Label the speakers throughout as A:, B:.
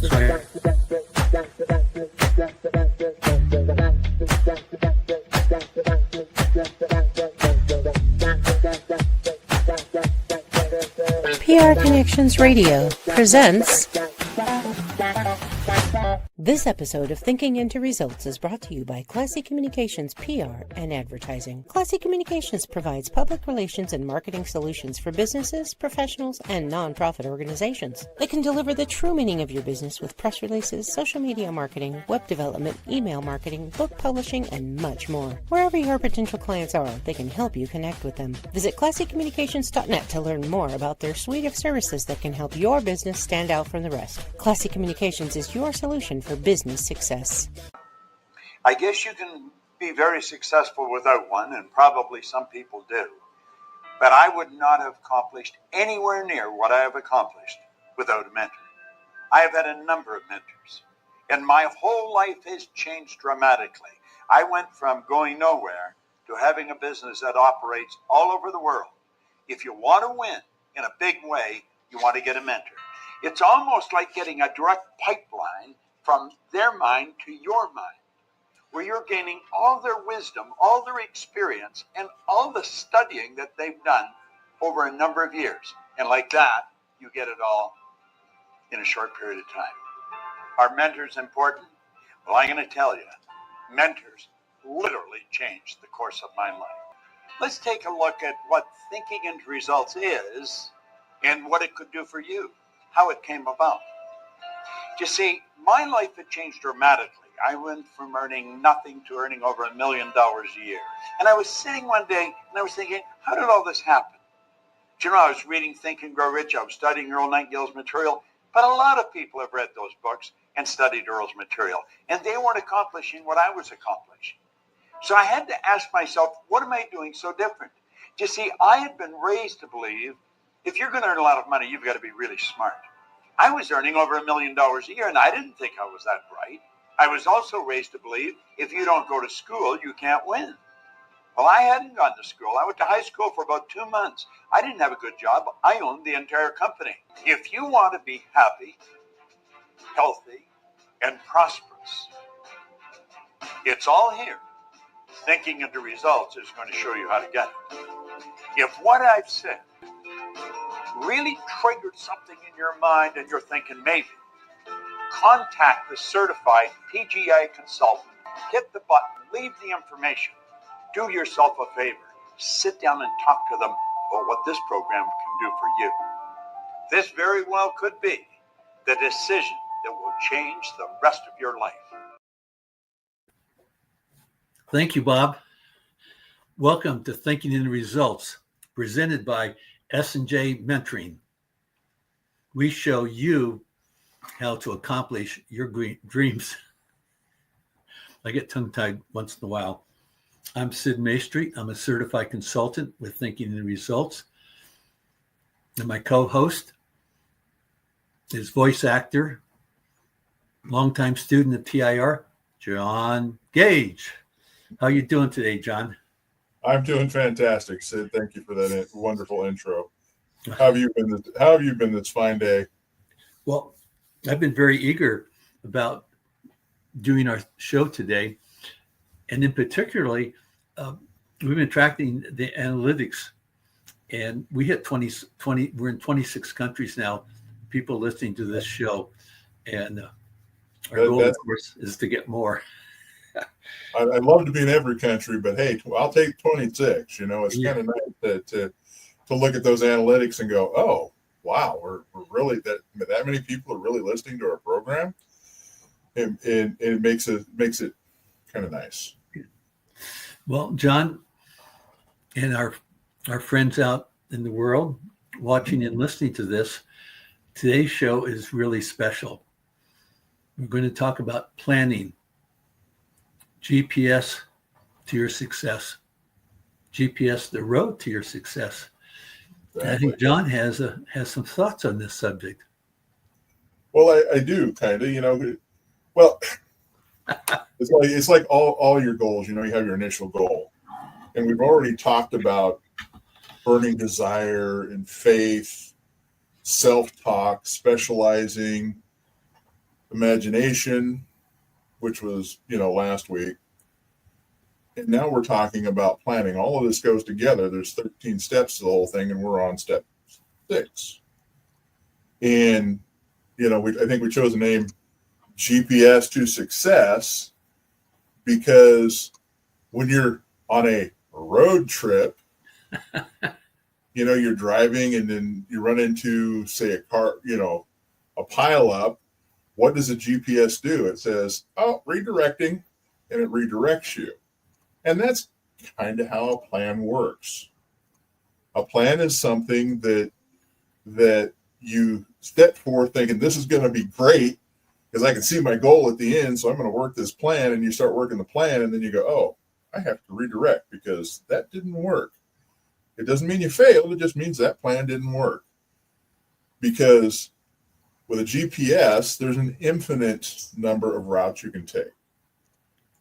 A: Sorry.
B: PR Connections Radio presents. This episode of Thinking into Results is brought to you by Classy Communications PR and Advertising. Classy Communications provides public relations and marketing solutions for businesses, professionals, and nonprofit organizations. They can deliver the true meaning of your business with press releases, social media marketing, web development, email marketing, book publishing, and much more. Wherever your potential clients are, they can help you connect with them. Visit classycommunications.net to learn more about their suite of services that can help your business stand out from the rest. Classy Communications is your solution for business success.
C: I guess you can be very successful without one, and probably some people do. But I would not have accomplished anywhere near what I have accomplished without a mentor. I have had a number of mentors, and my whole life has changed dramatically. I went from going nowhere to having a business that operates all over the world. If you want to win in a big way, you want to get a mentor. It's almost like getting a direct pipeline from their mind to your mind, where you're gaining all their wisdom, all their experience, and all the studying that they've done over a number of years. And like that, you get it all in a short period of time. Are mentors important? Well, I'm going to tell you, mentors literally changed the course of my life. Let's take a look at what thinking into results is and what it could do for you, how it came about. You see, my life had changed dramatically. I went from earning nothing to earning over $1 million a year. And I was sitting one day and I was thinking, how did all this happen? Do you know, I was reading Think and Grow Rich. I was studying Earl Nightingale's material. But a lot of people have read those books and studied Earl's material. And they weren't accomplishing what I was accomplishing. So I had to ask myself, what am I doing so different? You see, I had been raised to believe if you're going to earn a lot of money, you've got to be really smart. I was earning over $1 million a year, and I didn't think I was that bright. I was also raised to believe if you don't go to school, you can't win. Well, I hadn't gone to school. I went to high school for about 2 months. I didn't have a good job. I owned the entire company. If you want to be happy, healthy, and prosperous, it's all here. Thinking into results is going to show you how to get it. If what I've said really triggered something in your mind and you're thinking maybe, contact the certified PGI consultant, hit the button, leave the information, do yourself a favor, sit down and talk to them about what this program can do for you. This very well could be the decision that will change the rest of your life.
A: Thank you, Bob. Welcome to Thinking in Results, presented by S&J Mentoring. We show you how to accomplish your dreams. I get tongue-tied once in a while. I'm Sid Maestri. I'm a certified consultant with Thinking in Results. And my co-host is voice actor, longtime student at TIR, John Gage. How you doing today, John?
D: I'm doing fantastic, Sid. Thank you for that wonderful intro. How have you been this fine day?
A: Well, I've been very eager about doing our show today. And in particularly, we've been tracking the analytics. And we hit 20, we're in 26 countries now, people listening to this show. And our goal, of course, is to get more.
D: I'd love to be in every country, but hey, I'll take 26. You know, it's kind of nice to look at those analytics and go, oh, wow, we're really that many people are really listening to our program, and it makes it kind of nice.
A: Well, John, and our friends out in the world watching and listening to this, today's show is really special. We're going to talk about planning. GPS to your success. GPS, the road to your success. Exactly. I think John has some thoughts on this subject.
D: Well, I do kind of, you know. Well, it's like all your goals. You know, you have your initial goal, and we've already talked about burning desire and faith, self-talk, specializing, imagination, which was, last week. And now we're talking about planning. All of this goes together. There's 13 steps to the whole thing, and we're on step 6. And, I think we chose the name GPS to Success because when you're on a road trip, you're driving and then you run into, say, a car, a pile up. What does a GPS do? It says, oh, redirecting, and it redirects you. And that's kind of how a plan works. A plan is something that you step forward thinking, this is going to be great because I can see my goal at the end, so I'm going to work this plan, and you start working the plan, and then you go, oh, I have to redirect because that didn't work. It doesn't mean you failed. It just means that plan didn't work. Because with a GPS, there's an infinite number of routes you can take.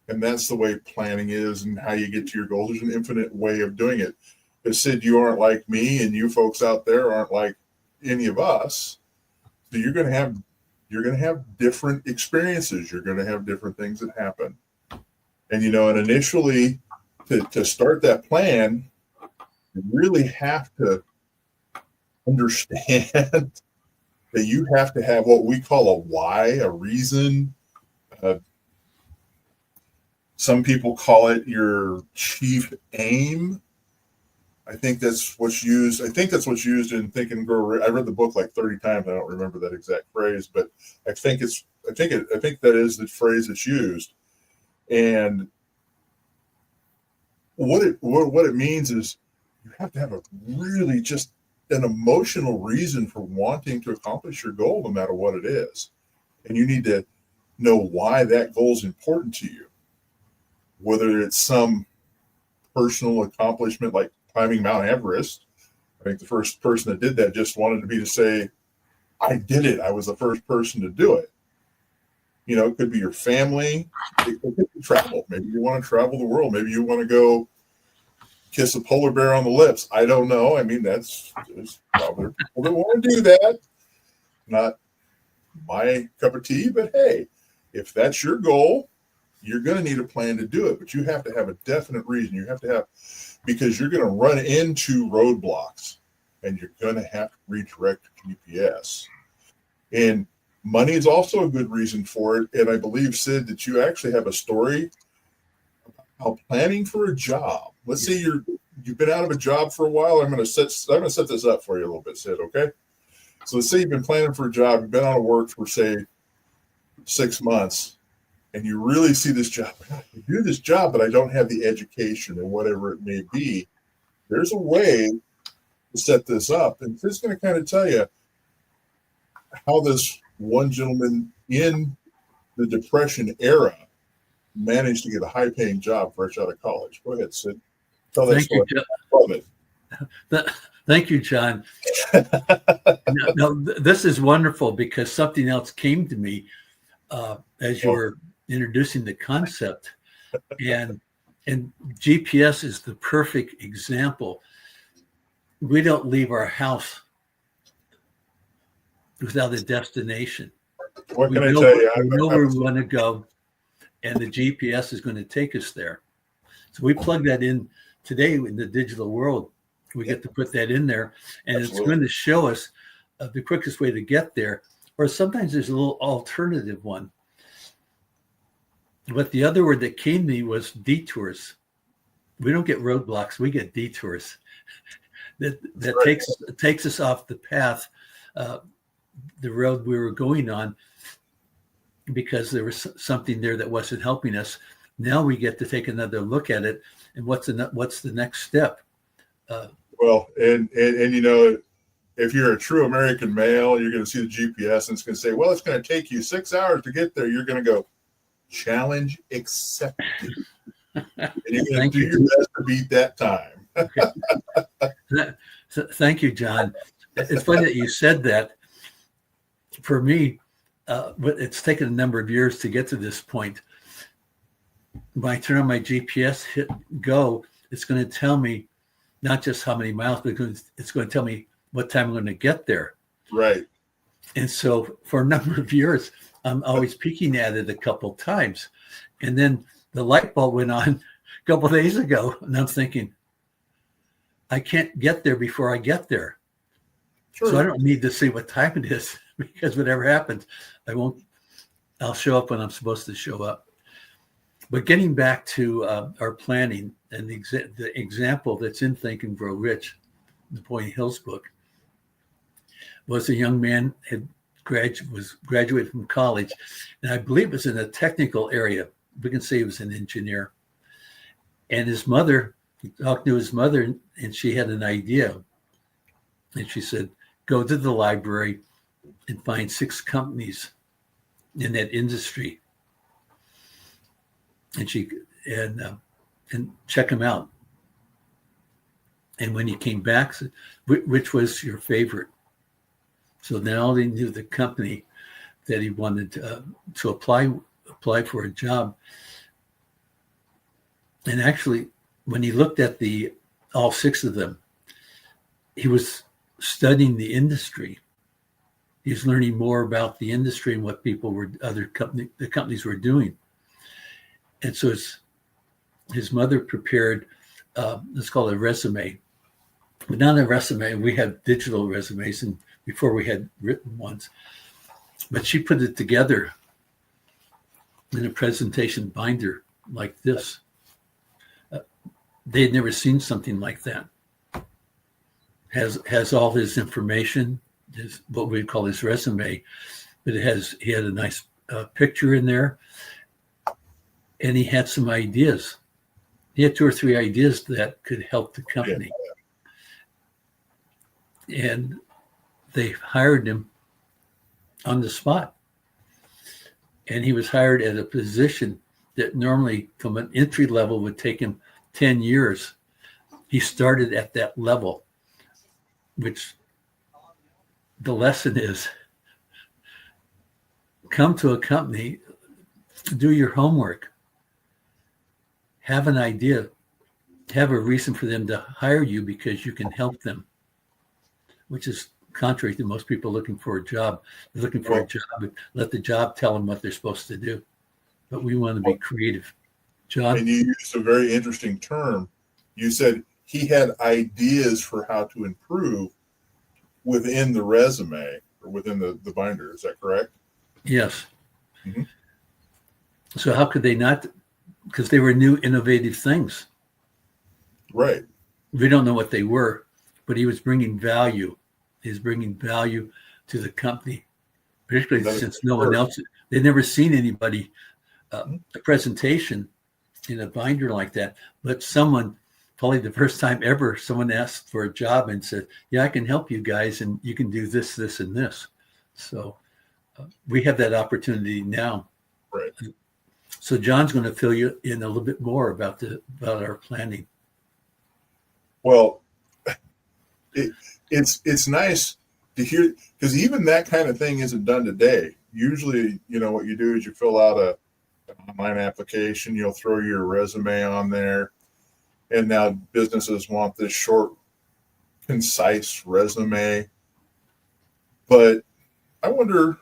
D: And that's the way planning is and how you get to your goals. There's an infinite way of doing it. But Sid, you aren't like me, and you folks out there aren't like any of us. So you're going to have different experiences. You're going to have different things that happen. And, and initially to start that plan, you really have to understand that you have to have what we call a why, a reason. Some people call it your chief aim. I think that's what's used. I think that's what's used in Think and Grow Rich. I read the book like 30 times. I don't remember that exact phrase, but I think that is the phrase that's used. And what it means is you have to have a really just an emotional reason for wanting to accomplish your goal, no matter what it is. And you need to know why that goal is important to you. Whether it's some personal accomplishment like climbing Mount Everest. I think the first person that did that just wanted to say, I did it. I was the first person to do it. It could be your family. It could be travel. Maybe you want to travel the world. Maybe you want to go kiss a polar bear on the lips. I don't know. I mean, there's probably people that want to do that. Not my cup of tea, but hey, if that's your goal, you're going to need a plan to do it, but you have to have a definite reason. You have to have, because you're going to run into roadblocks and you're going to have to redirect GPS. And money is also a good reason for it. And I believe, Sid, that you actually have a story about planning for a job. Let's say you've been out of a job for a while. I'm going to set this up for you a little bit, Sid, okay? So let's say you've been planning for a job. You've been out of work for, say, 6 months. And you really see this job. I do this job, but I don't have the education or whatever it may be. There's a way to set this up. And Sid's going to kind of tell you how this one gentleman in the Depression era managed to get a high-paying job fresh out of college. Go ahead, Sid. Tell that story. Love it.
A: Thank you, John. Now, this is wonderful because something else came to me as you were introducing the concept, and GPS is the perfect example. We don't leave our house without a destination.
D: What can I tell you?
A: We know where we want to go, and the GPS is going to take us there. So we plug that in today in the digital world. We get to put that in there, and Absolutely. It's going to show us the quickest way to get there. Or sometimes there's a little alternative one. But the other word that came to me was detours. We don't get roadblocks; we get detours. that right. takes us off the path, the road we were going on, because there was something there that wasn't helping us. Now we get to take another look at it, and what's the next step?
D: Well, and if you're a true American male, you're going to see the GPS and it's going to say, well, it's going to take you 6 hours to get there. You're going to go, challenge accepted. And you're going to do your best to beat that time.
A: Thank you, John. It's funny that you said that. For me, but it's taken a number of years to get to this point. When I turn on my GPS, hit go, it's going to tell me not just how many miles, but it's going to tell me what time I'm going to get there.
D: Right.
A: And so for a number of years, I'm always peeking at it a couple times. And then the light bulb went on a couple of days ago. And I'm thinking, I can't get there before I get there.
D: Sure.
A: So I don't need to see what time it is, because whatever happens, I'll show up when I'm supposed to show up. But getting back to our planning and the example that's in Think and Grow Rich, the Point Hills book, was a young man was graduated from college, and I believe it was in a technical area. We can say he was an engineer. And his mother, he talked to his mother, and she had an idea. And she said, go to the library and find 6 companies in that industry, and check them out. And when he came back, said, which was your favorite? So now they knew the company that he wanted to apply for a job. And actually, when he looked at all 6 of them, he was studying the industry. He was learning more about the industry and what the companies were doing. And so his mother prepared, let's call it a resume, but not a resume. We had digital resumes, and before we had written ones, but she put it together in a presentation binder like this. They had never seen something like that. Has all his information, what we call his resume, but he had a nice picture in there, and he had some ideas. He had 2 or 3 ideas that could help the company. Yeah. And they hired him on the spot. And he was hired at a position that normally from an entry level would take him 10 years. He started at that level, which the lesson is, come to a company, do your homework, have an idea, have a reason for them to hire you because you can help them, which is contrary to most people looking for a job. They're looking for a job, let the job tell them what they're supposed to do. But we want to be creative. John?
D: And you used a very interesting term. You said he had ideas for how to improve within the resume or within the binder. Is that correct?
A: Yes.
D: Mm-hmm.
A: So how could they not? Because they were new, innovative things.
D: Right.
A: We don't know what they were, but he was bringing value. He's bringing value to the company, particularly since no one else, they'd never seen anybody, a presentation in a binder like that. But someone, probably the first time ever, someone asked for a job and said, yeah, I can help you guys, and you can do this, this, and this. So we have that opportunity now.
D: Right.
A: So John's going to fill you in a little bit more about our planning.
D: Well, it's nice to hear, because even that kind of thing isn't done today. Usually, what you do is you fill out an online application, you'll throw your resume on there, and now businesses want this short, concise resume. But I wonder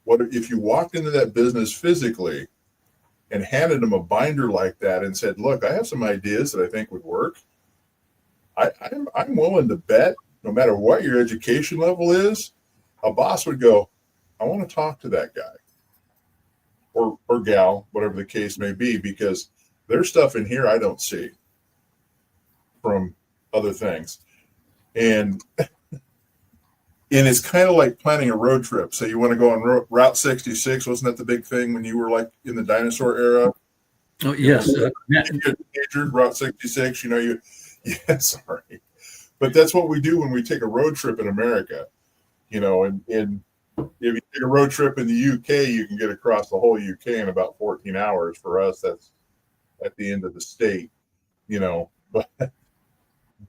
D: what if you walked into that business physically and handed them a binder like that and said, look, I have some ideas that I think would work. I'm willing to bet, no matter what your education level is, a boss would go, I want to talk to that guy or gal, whatever the case may be, because there's stuff in here I don't see from other things. And it's kind of like planning a road trip. So you want to go on Route 66. Wasn't that the big thing when you were like in the dinosaur era?
A: Oh, yes.
D: Route 66, yeah, sorry. But that's what we do when we take a road trip in America, and if you take a road trip in the UK, you can get across the whole UK in about 14 hours. For us, that's at the end of the state,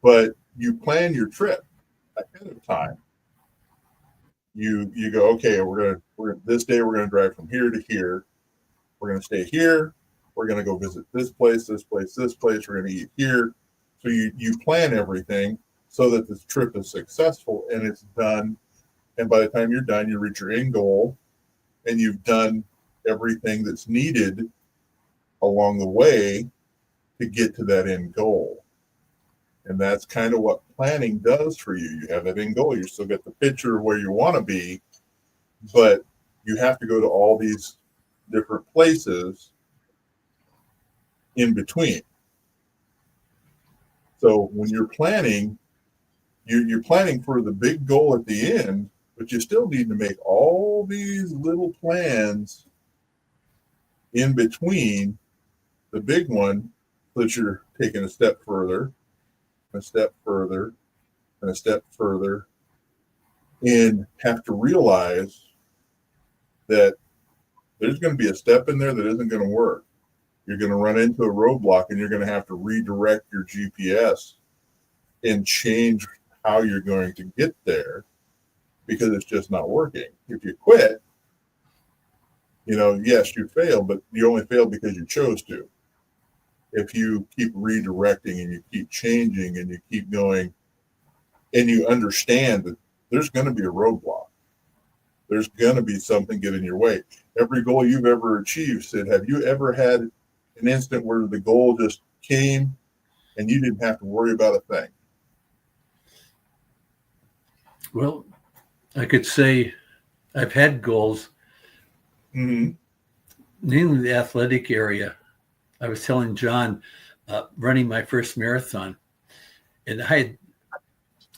D: but you plan your trip ahead of time. You go, okay, we're this day we're gonna drive from here to here. We're gonna stay here. We're gonna go visit this place, this place, this place. We're gonna eat here. So you plan everything so that this trip is successful and it's done And by the time you're done, you reach your end goal and you've done everything that's needed along the way to get to that end goal. And that's kind of what planning does for you. You have that end goal. You still get the picture of where you want to be, but you have to go to all these different places in between. So when you're planning, you're planning for the big goal at the end, but you still need to make all these little plans in between the big one so that you're taking a step further, a step further, and a step further, and have to realize that there's going to be a step in there that isn't going to work. You're going to run into a roadblock and you're going to have to redirect your GPS and change how you're going to get there because it's just not working. If you quit, yes, you failed, but you only failed because you chose to. If you keep redirecting and you keep changing and you keep going and you understand that there's going to be a roadblock, there's going to be something get in your way. Every goal you've ever achieved, Sid, have you ever had an instant where the goal just came and you didn't have to worry about a thing?
A: Well, I could say I've had goals,
D: Mm-hmm.
A: mainly the athletic area. I was telling John, running my first marathon, and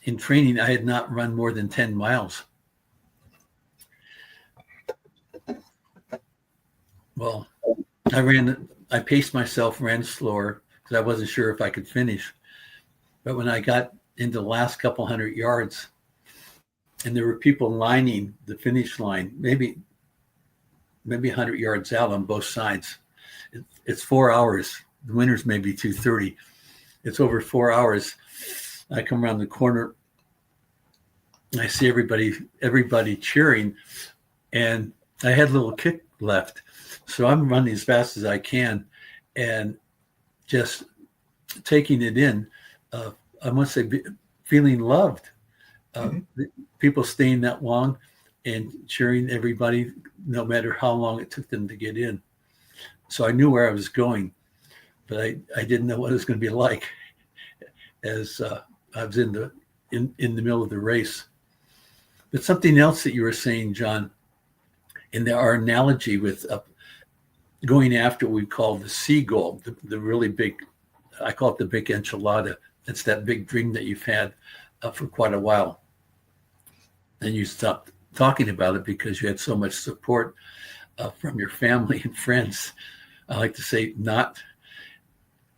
A: in training, I had not run more than 10 miles. Well, I paced myself, ran slower because I wasn't sure if I could finish. But when I got into the last couple hundred yards, and there were people lining the finish line, maybe 100 yards out on both sides. It's 4 hours. The winner's maybe 2:30. It's over 4 hours. I come around the corner. I see everybody cheering, and I had a little kick left. So I'm running as fast as I can and just taking it in. I must say, feeling loved. People staying that long and cheering everybody, no matter how long it took them to get in. So I knew where I was going, but I didn't know what it was going to be like as I was in the middle of the race. But something else that you were saying, John, in our analogy with going after what we call the C goal, the really big, I call it the big enchilada. It's that big dream that you've had for quite a while. And you stopped talking about it because you had so much support from your family and friends. I like to say not.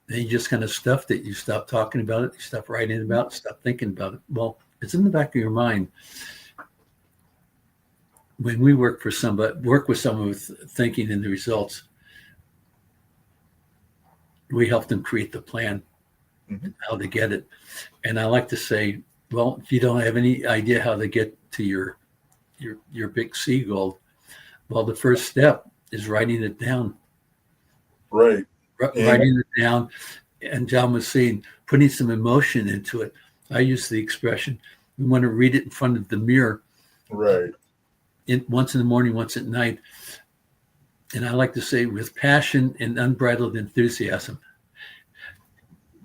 A: And you just kind of stuffed it. You stopped talking about it. You stopped writing about it. Stopped thinking about it. Well, it's in the back of your mind. When we work with someone with thinking in the results, we help them create the plan, how to get it. And I like to say, well, if you don't have any idea how to get to your big C goal, well, the first step is writing it down.
D: Right.
A: Writing it down. And John was saying, putting some emotion into it. I use the expression, we want to read it in front of the mirror.
D: Right.
A: Once in the morning, once at night. And I like to say with passion and unbridled enthusiasm.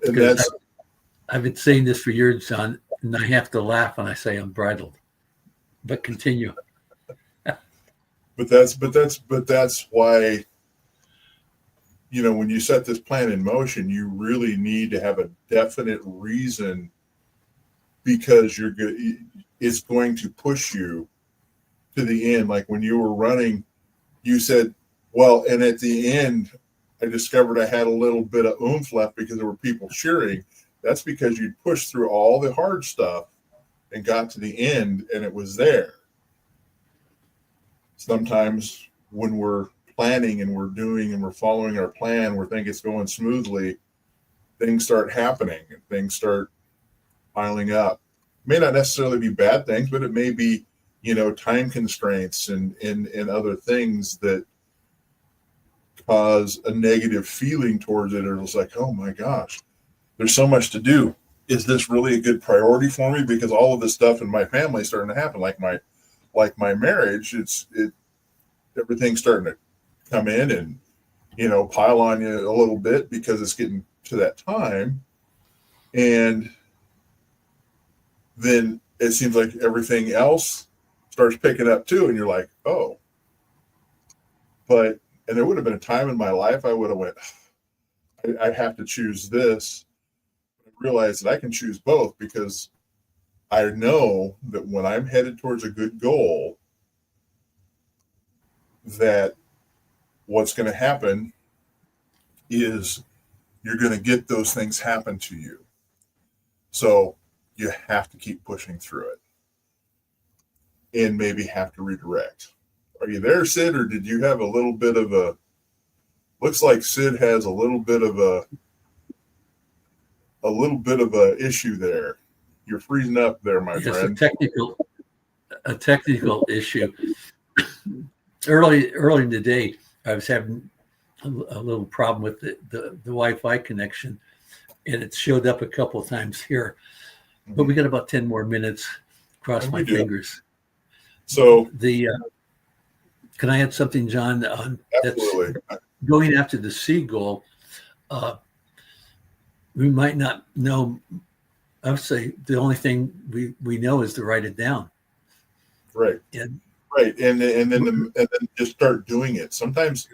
A: Because I've been saying this for years, John, and I have to laugh when I say unbridled. But continue.
D: But that's why, when you set this plan in motion, you really need to have a definite reason, because it's going to push you to the end. Like when you were running, you said, well, and at the end, I discovered I had a little bit of oomph left because there were people cheering. That's because you pushed through all the hard stuff and got to the end and it was there. Sometimes when we're planning and we're doing and we're following our plan, we think it's going smoothly, things start happening and things start piling up. It may not necessarily be bad things, but it may be, time constraints and other things that cause a negative feeling towards it. Or it's like, oh my gosh, there's so much to do. Is this really a good priority for me? Because all of this stuff in my family is starting to happen. Like my like my marriage, everything's starting to come in and, pile on you a little bit because it's getting to that time. And then it seems like everything else starts picking up too. And you're like, oh, and there would have been a time in my life I would have went, I have to choose this. I realized that I can choose both because I know that when I'm headed towards a good goal, that what's going to happen is you're going to get those things happen to you. So you have to keep pushing through it and maybe have to redirect. Are you there, Sid, or did you have a little bit of a, looks like Sid has a little bit of a issue there. You're freezing up there, my friend.
A: A technical issue. Early in the day, I was having a little problem with the Wi-Fi connection, and it showed up a couple of times here. But we got about 10 more minutes. Cross my fingers.
D: So
A: can I add something, John?
D: Absolutely.
A: That's going after the C goal. We might not know. I would say the only thing we know is to write it down.
D: Right.
A: And
D: then just start doing it. Sometimes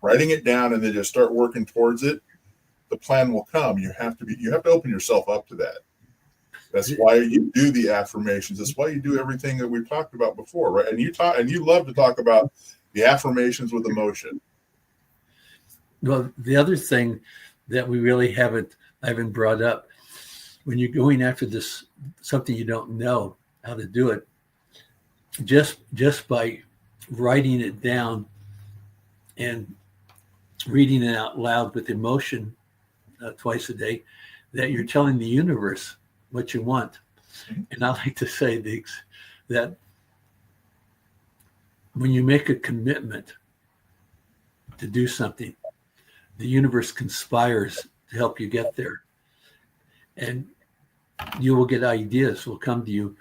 D: writing it down and then just start working towards it. The plan will come. You have to open yourself up to that. That's why you do the affirmations. That's why you do everything that we've talked about before, right? And you love to talk about the affirmations with emotion.
A: Well, the other thing that we really haven't brought up, when you're going after this, something you don't know how to do it, just by writing it down and reading it out loud with emotion twice a day, that you're telling the universe what you want. And I like to say that when you make a commitment to do something, the universe conspires to help you get there. And you will get ideas will come to you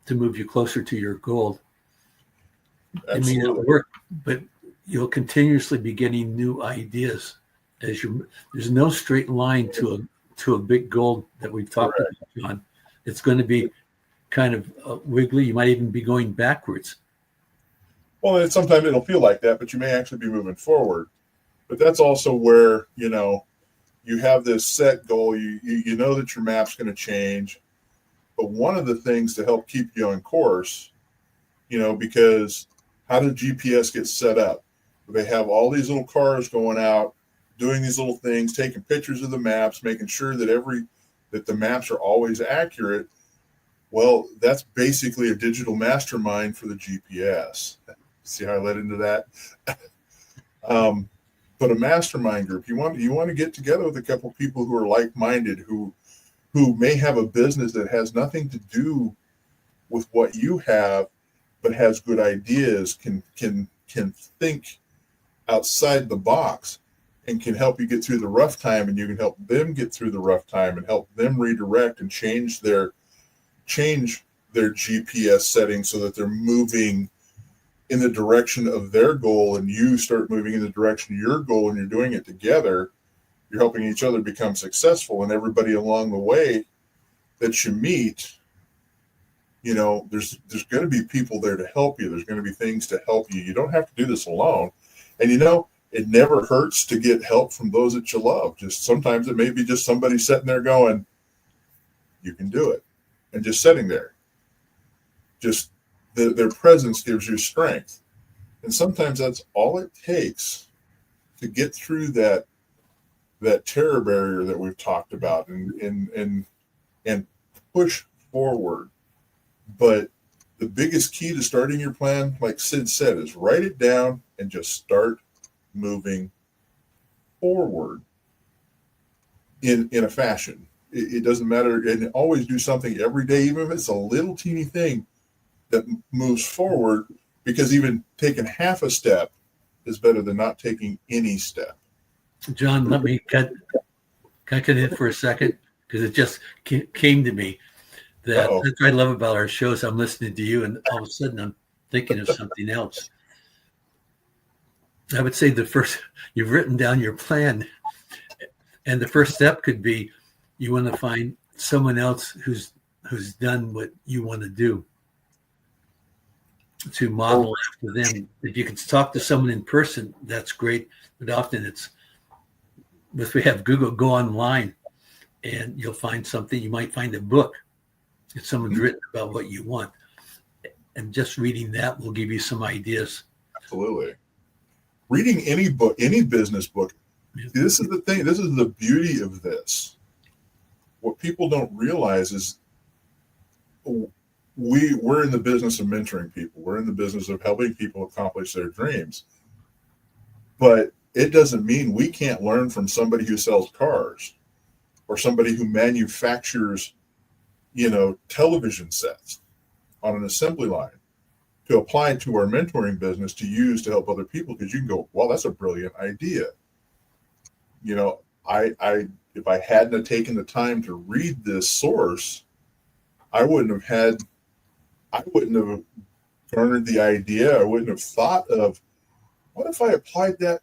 A: to move you closer to your goal. It may not work, but you'll continuously be getting new ideas there's no straight line to a big goal that we've talked about, John. It's going to be kind of wiggly. You might even be going backwards.
D: Well, sometimes it'll feel like that, but you may actually be moving forward. But that's also where, you have this set goal. You know that your map's going to change. But one of the things to help keep you on course, because how does GPS get set up? They have all these little cars going out, doing these little things, taking pictures of the maps, making sure that the maps are always accurate. Well, that's basically a digital mastermind for the GPS. See how I led into that? But a mastermind group, you want to get together with a couple of people who are like-minded, who may have a business that has nothing to do with what you have, but has good ideas, can think outside the box, and can help you get through the rough time, and you can help them get through the rough time and help them redirect and change their GPS settings so that they're moving in the direction of their goal, and you start moving in the direction of your goal, and you're doing it together. You're helping each other become successful, and everybody along the way that you meet, there's going to be people there to help you. There's going to be things to help you. You don't have to do this alone. And it never hurts to get help from those that you love. Just sometimes it may be just somebody sitting there going, you can do it. And just sitting there. Just their presence gives you strength. And sometimes that's all it takes to get through that terror barrier that we've talked about and push forward. But the biggest key to starting your plan, like Sid said, is write it down and just start moving forward in a fashion. It doesn't matter, and always do something every day, even if it's a little teeny thing that moves forward, because even taking half a step is better than not taking any step.
A: John, can I cut in for a second? Because it just came to me. That,
D: Uh-oh.
A: that's what I love about our shows. I'm listening to you, and all of a sudden I'm thinking of something else. I would say you've written down your plan, and the first step could be you want to find someone else who's done what you want to do, to model after them. If you can talk to someone in person, that's great. But often if we have Google, go online and you'll find something. You might find a book if someone's written about what you want. And just reading that will give you some ideas.
D: Absolutely. Reading any book, any business book, this is the thing. This is the beauty of this. What people don't realize is we're in the business of mentoring people. We're in the business of helping people accomplish their dreams. But it doesn't mean we can't learn from somebody who sells cars or somebody who manufactures, television sets on an assembly line, to apply to our mentoring business to use to help other people, because you can go, well, that's a brilliant idea. If I hadn't have taken the time to read this source, I wouldn't have garnered the idea. I wouldn't have thought of, what if I applied that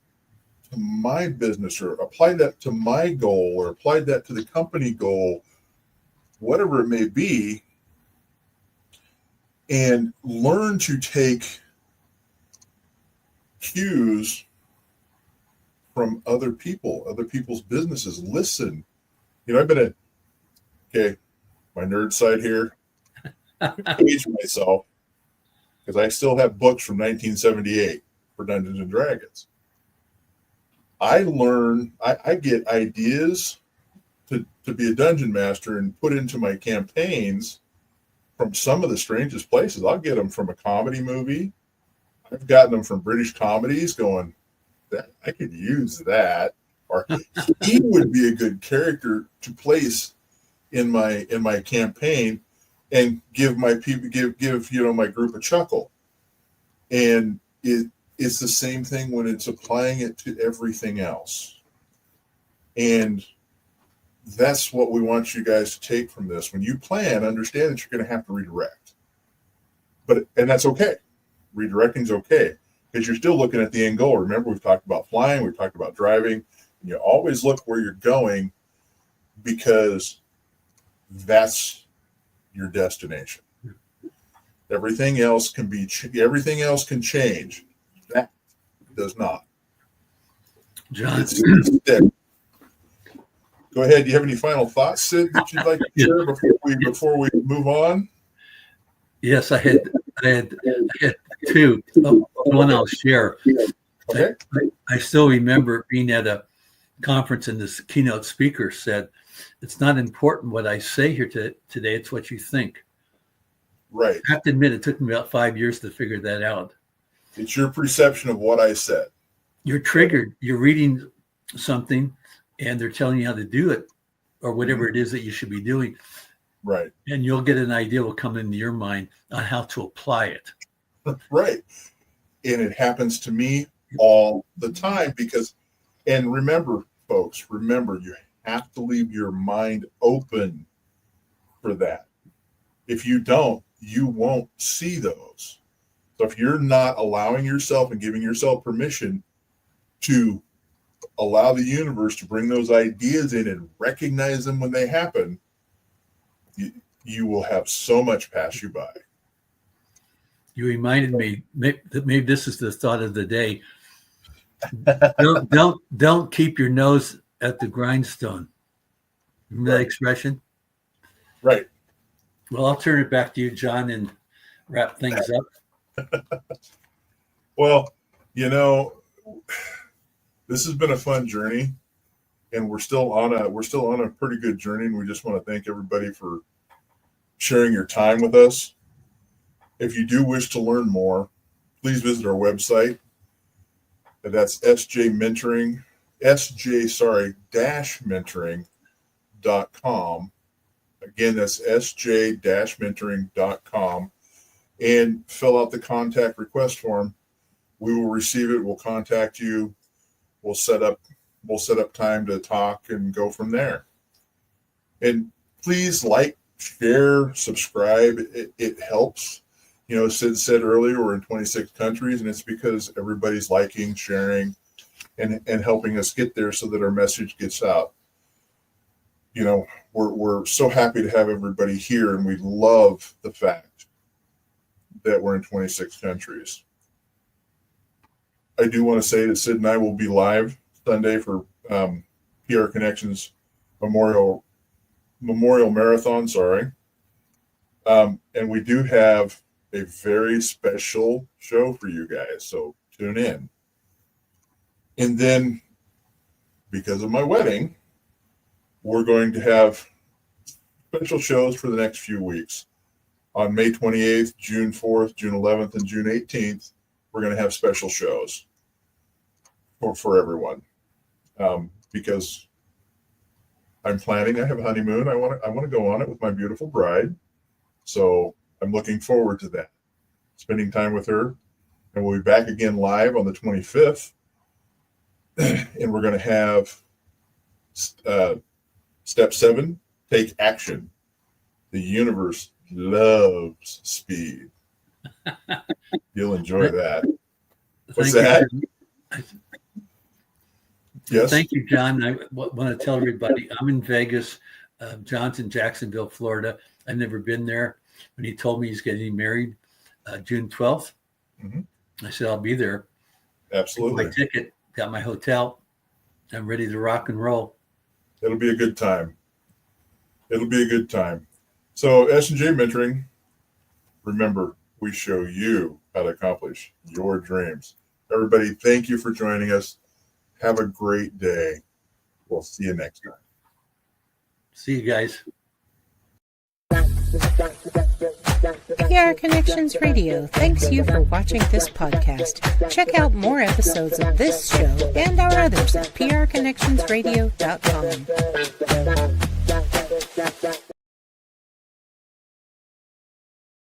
D: to my business, or applied that to my goal, or applied that to the company goal, whatever it may be, and learn to take cues from other people's businesses. Listen, I've been my nerd side here, age myself, because I still have books from 1978 for Dungeons and Dragons. I get ideas to be a dungeon master and put into my campaigns from some of the strangest places. I'll get them from a comedy movie. I've gotten them from British comedies, going, that I could use that, or he would be a good character to place in my campaign, and give my people give my group a chuckle. And it's the same thing when it's applying it to everything else. And that's what we want you guys to take from this. When you plan, understand that you're going to have to redirect. And that's okay. Redirecting is okay, because you're still looking at the end goal. Remember, we've talked about flying, we've talked about driving, and you always look where you're going, because that's your destination. Everything else can change. That does not.
A: John,
D: go ahead. Do you have any final thoughts, Sid, that you'd like to share before we move on?
A: Yes, I had two. One I'll share.
D: Okay.
A: I still remember being at a conference, and this keynote speaker said, "It's not important what I say here today, it's what you think."
D: Right.
A: I have to admit, it took me about 5 years to figure that out.
D: It's your perception of what I said.
A: You're triggered. You're reading something, and they're telling you how to do it, or whatever it is that you should be doing.
D: Right.
A: And you'll get an idea will come into your mind on how to apply it.
D: Right. And it happens to me all the time, and remember, folks, you have to leave your mind open for that. If you don't, you won't see those. So if you're not allowing yourself and giving yourself permission to allow the universe to bring those ideas in and recognize them when they happen, you will have so much pass you by.
A: You reminded me that maybe this is the thought of the day. Don't keep your nose at the grindstone. Remember that expression?
D: Right.
A: Well, I'll turn it back to you, John, and wrap things up.
D: Well, this has been a fun journey, and we're still on a pretty good journey, and we just want to thank everybody for sharing your time with us. If you do wish to learn more, please visit our website. That's sj-mentoring.com. Again, that's sj-mentoring.com, and fill out the contact request form. We will receive it. We'll contact you. We'll set up time to talk and go from there. And please like, share, subscribe. It helps. You know, Sid said earlier, we're in 26 countries, and it's because everybody's liking, sharing, and helping us get there so that our message gets out. You know, we're so happy to have everybody here, and we love the fact that we're in 26 countries. I do want to say that Sid and I will be live Sunday for PR Connections Memorial Marathon. And we do have a very special show for you guys, so tune in. And then, because of my wedding, we're going to have special shows for the next few weeks. On May 28th, June 4th, June 11th, and June 18th, we're going to have special shows for everyone. Because I'm planning, I have a honeymoon. I want to go on it with my beautiful bride. So I'm looking forward to that, spending time with her. And we'll be back again live on the 25th. And we're going to have step 7, take action. The universe loves speed. You'll enjoy that. What's that? Yes.
A: Thank you, John. I want to tell everybody I'm in Vegas. John's in Jacksonville, Florida. I've never been there. When he told me he's getting married June 12th, I said, I'll be there.
D: Absolutely.
A: My ticket, got my hotel. I'm ready to rock and roll.
D: It'll be a good time. It'll be a good time. So S&J Mentoring, remember, we show you how to accomplish your dreams. Everybody, thank you for joining us. Have a great day. We'll see you next time.
A: See you guys.
B: PR Connections Radio thanks you for watching this podcast. Check out more episodes of this show and our others at prconnectionsradio.com.